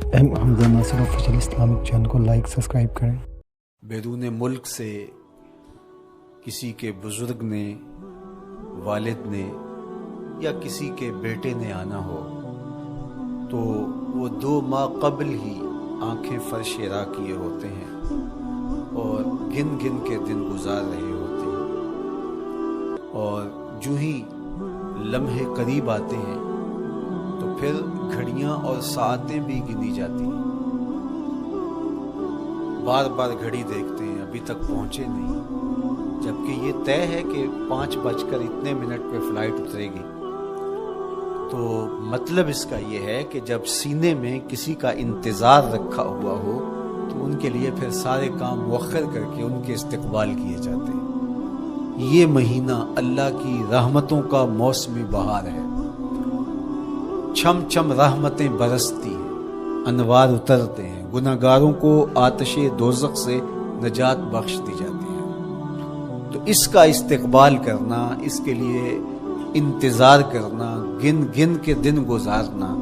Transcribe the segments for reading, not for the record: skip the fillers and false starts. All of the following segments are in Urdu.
ایم حمزہ ناصر آفیشیل اسلامک چینل کو لائک سبسکرائب کریں۔ بیرون ملک سے کسی کے بزرگ نے، والد نے یا کسی کے بیٹے نے آنا ہو تو وہ 2 ماہ قبل ہی آنکھیں فرش راہ کیے ہوتے ہیں اور گن گن کے دن گزار رہے ہوتے ہیں، اور جو ہی لمحے قریب آتے ہیں تو پھر گھڑیاں اور ساعتیں بھی گنی جاتی ہیں۔ بار بار گھڑی دیکھتے ہیں، ابھی تک پہنچے نہیں، جبکہ یہ طے ہے کہ 5:02 پہ فلائٹ اترے گی۔ تو مطلب اس کا یہ ہے کہ جب سینے میں کسی کا انتظار رکھا ہوا ہو تو ان کے لیے پھر سارے کام مؤخر کر کے ان کے استقبال کیے جاتے ہیں۔ یہ مہینہ اللہ کی رحمتوں کا موسم بہار ہے، چھم چھم رحمتیں برستی ہیں، انوار اترتے ہیں، گناہگاروں کو آتش دوزخ سے نجات بخش دی جاتی ہے۔ تو اس کا استقبال کرنا، اس کے لیے انتظار کرنا، گن گن کے دن گزارنا،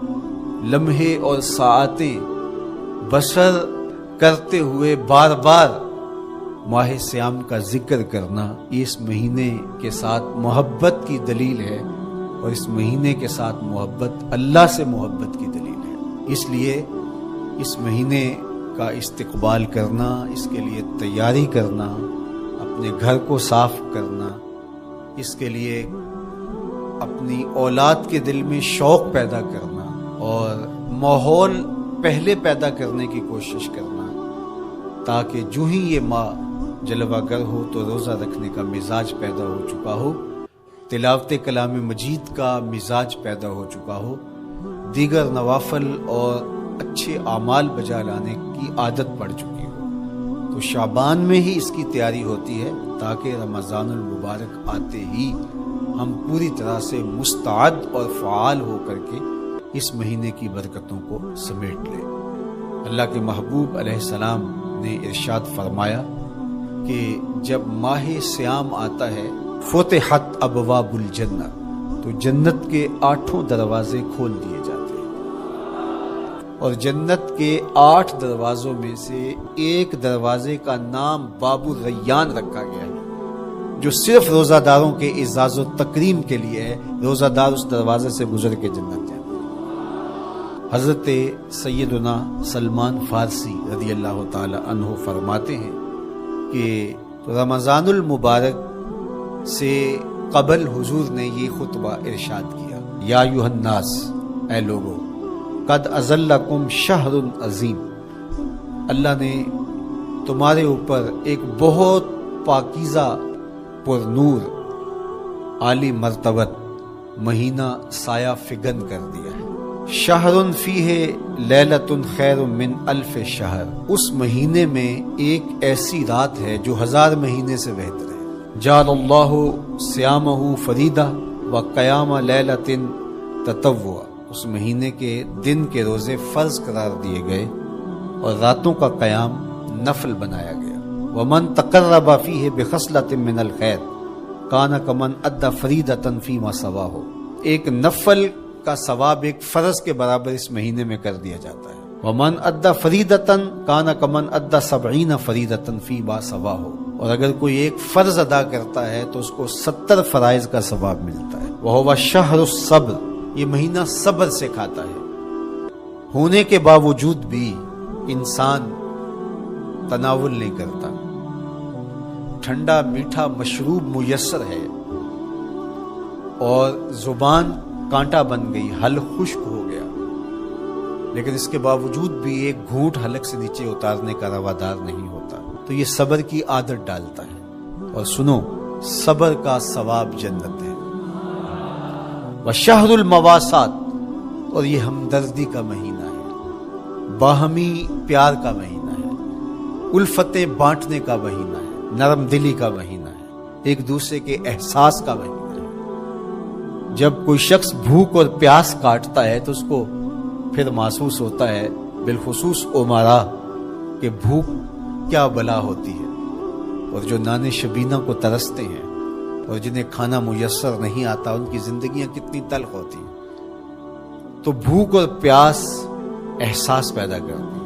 لمحے اور ساعتیں بسر کرتے ہوئے بار بار ماہ سیام کا ذکر کرنا، یہ اس مہینے کے ساتھ محبت کی دلیل ہے، اور اس مہینے کے ساتھ محبت اللہ سے محبت کی دلیل ہے۔ اس لیے اس مہینے کا استقبال کرنا، اس کے لیے تیاری کرنا، اپنے گھر کو صاف کرنا، اس کے لیے اپنی اولاد کے دل میں شوق پیدا کرنا اور ماحول پہلے پیدا کرنے کی کوشش کرنا، تاکہ جو ہی یہ ماہ جلوہ گر ہو تو روزہ رکھنے کا مزاج پیدا ہو چکا ہو، تلاوت کلام مجید کا مزاج پیدا ہو چکا ہو، دیگر نوافل اور اچھے اعمال بجا لانے کی عادت پڑ چکی ہو۔ تو شعبان میں ہی اس کی تیاری ہوتی ہے تاکہ رمضان المبارک آتے ہی ہم پوری طرح سے مستعد اور فعال ہو کر کے اس مہینے کی برکتوں کو سمیٹ لیں۔ اللہ کے محبوب علیہ السلام نے ارشاد فرمایا کہ جب ماہ سیام آتا ہے فتحت ابواب الجنہ، تو جنت کے 8 دروازے کھول دیے جاتے ہیں، اور جنت کے 8 دروازوں میں سے ایک دروازے کا نام باب الریان رکھا گیا ہے، جو صرف روزہ داروں کے اعزاز و تکریم کے لیے ہے۔ روزہ دار اس دروازے سے گزر کے جنت جاتے ہیں۔ حضرت سیدنا سلمان فارسی رضی اللہ تعالی عنہ فرماتے ہیں کہ رمضان المبارک سے قبل حضور نے یہ خطبہ ارشاد کیا، یا ایھا الناس، اے لوگو، قد اظلکم شہر عظیم، اللہ نے تمہارے اوپر ایک بہت پاکیزہ، پر نور، عالی مرتبت مہینہ سایہ فگن کر دیا ہے۔ شہر فیہ لیلۃ خیر من الف شہر، اس مہینے میں ایک ایسی رات ہے جو 1000 مہینے سے بہتر ہے۔ جعل اللہ صیامہ فریدہ و قیام لیلۃ تطوع، اس مہینے کے دن کے روزے فرض قرار دیے گئے اور راتوں کا قیام نفل بنایا گیا۔ ومن تقرب فیہ بخصلۃ من الخیر کان کمن ادى فریدۃ فیما سواہ، ایک نفل کا ثواب ایک فرض کے برابر اس مہینے میں کر دیا جاتا ہے۔ ومن ادى فریدۃ کان کمن ادى 70 فریدۃ فیما سواہ، اور اگر کوئی ایک فرض ادا کرتا ہے تو اس کو 70 فرائض کا ثواب ملتا ہے۔ وہو شہر الصبر، یہ مہینہ صبر سے کھاتا ہے، ہونے کے باوجود بھی انسان تناول نہیں کرتا۔ ٹھنڈا میٹھا مشروب میسر ہے اور زبان کانٹا بن گئی، حلق خشک ہو گیا، لیکن اس کے باوجود بھی ایک گھونٹ حلق سے نیچے اتارنے کا روادار نہیں ہوتا، تو یہ صبر کی عادت ڈالتا ہے۔ اور سنو، صبر کا ثواب جنت ہے۔ وشہر المواسات، اور یہ ہمدردی کا مہینہ ہے، باہمی پیار کا مہینہ ہے، الفتیں بانٹنے کا مہینہ ہے، نرم دلی کا مہینہ ہے، ایک دوسرے کے احساس کا مہینہ ہے۔ جب کوئی شخص بھوک اور پیاس کاٹتا ہے تو اس کو پھر محسوس ہوتا ہے، بالخصوص عمرا، کہ بھوک کیا بلا ہوتی ہے، اور جو نان شبینہ کو ترستے ہیں اور جنہیں کھانا میسر نہیں آتا ان کی زندگیاں کتنی تلخ ہوتی ہیں۔ تو بھوک اور پیاس احساس پیدا کرتی ہیں۔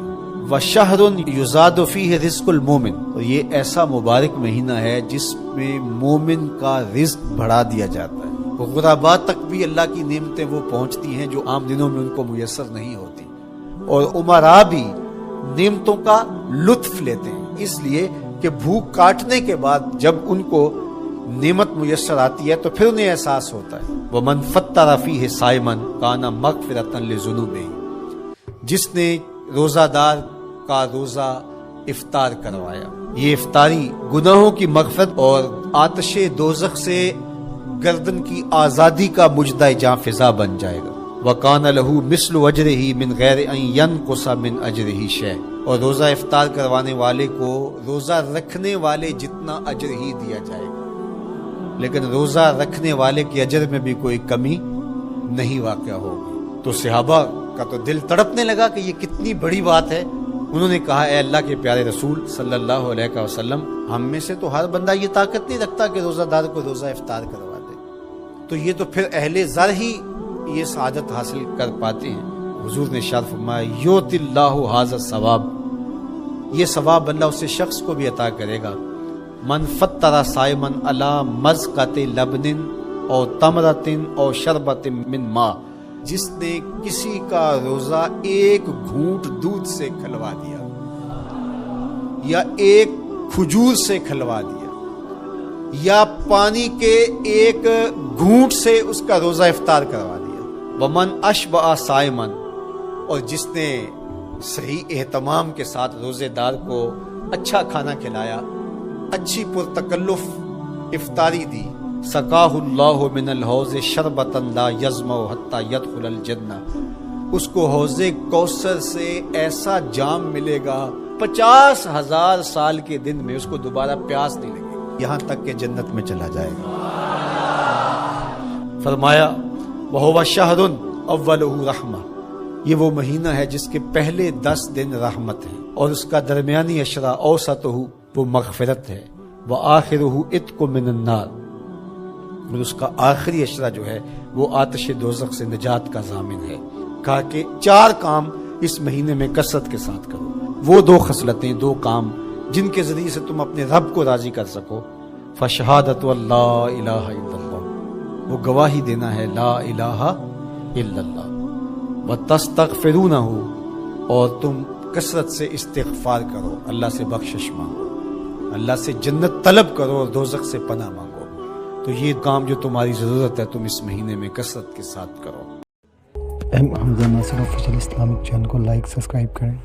وَشَهْرٌ يُزَادُ فِيهِ رِزْقُ الْمُؤْمِنِ، اور یہ ایسا مبارک مہینہ ہے جس میں مومن کا رزق بڑھا دیا جاتا ہے، غرباء تک بھی اللہ کی نعمتیں وہ پہنچتی ہیں جو عام دنوں میں ان کو میسر نہیں ہوتی، اور امراء بھی نعمتوں کا لطف لیتے ہیں، اس لیے کہ بھوک کاٹنے کے بعد جب ان کو نعمت میسر آتی ہے تو پھر انہیں احساس ہوتا ہے۔ وَمَنْ فَطَّرَ فِيهِ صَائِمًا كَانَ مَغْفِرَةً لِذُنُوبِهِ، جس نے روزہ دار کا روزہ افطار کروایا، یہ افطاری گناہوں کی مغفرت اور آتش دوزخ سے گردن کی آزادی کا مجدہ جاں فضا بن جائے گا۔ وَقَانَ لَهُ مِثْلُ أَجْرِهِ مِنْ غَيْرِ أَنْ يَنْقُصَ مِنْ أَجْرِهِ شَيْءٌ، اور روزہ افطار کروانے والے کو روزہ رکھنے والے جتنا اجر ہی دیا جائے گا، لیکن روزہ رکھنے والے کے اجر میں بھی کوئی کمی نہیں واقع ہوگی۔ تو صحابہ کا تو دل تڑپنے لگا کہ یہ کتنی بڑی بات ہے۔ انہوں نے کہا اے اللہ کے پیارے رسول صلی اللہ علیہ وسلم، ہم میں سے تو ہر بندہ یہ طاقت نہیں رکھتا کہ روزہ دار کو روزہ افطار کروا دے، تو یہ تو پھر اہل زر ہی یہ سعادت حاصل کر پاتے ہیں۔ حضور نے ارشاد فرمایا یؤتی اللہ ھذا الثواب، یہ ثواب اللہ اسے شخص کو بھی عطا کرے گا۔ من فطر صائما علی مزقۃ لبن او تمرۃ او شربۃ من ماء، جس نے کسی کا روزہ ایک گھونٹ دودھ سے کھلوا دیا یا ایک کھجور سے کھلوا دیا یا پانی کے ایک گھونٹ سے اس کا روزہ افطار کروا دیا۔ ومن اشبع صائما، اور جس نے صحیح اہتمام کے ساتھ روزے دار کو اچھا کھانا کھلایا، اچھی پرتکلف افطاری دی، سقاہ اللہ من الحوض شربتا لا یظمأ حتی یدخل الجنہ، اس کو حوض کوثر سے ایسا جام ملے گا 50,000 سال کے دن میں اس کو دوبارہ پیاس نہیں لگے گی، یہاں تک کہ جنت میں چلا جائے گا۔ فرمایا وَهُوَ شَهْرٌ أَوَّلُهُ رَحْمَةٌ، یہ وہ مہینہ ہے جس کے پہلے 10 دن رحمت ہے، اور اس کا درمیانی اشرا اوسطہ وہ مغفرت ہے، وآخرہ عتق من النار، اور اس کا آخری اشرا جو ہے وہ آتش دوزخ سے نجات کا ضامن ہے۔ کہا کہ 4 کام اس مہینے میں کثرت کے ساتھ کرو، وہ 2 خصلتیں، 2 کام جن کے ذریعے سے تم اپنے رب کو راضی کر سکو۔ فشہادۃ اللہ الہ الا اللہ، وہ گواہی دینا ہے لا الہ الا اللہ، وتستغفرونہ، اور تم کثرت سے استغفار کرو، اللہ سے بخشش مانگو، اللہ سے جنت طلب کرو اور دوزخ سے پناہ مانگو۔ تو یہ کام جو تمہاری ضرورت ہے تم اس مہینے میں کثرت کے ساتھ کرو۔ حمزہ ناصر آفیشیل اسلامک چینل کو لائک سبسکرائب کریں۔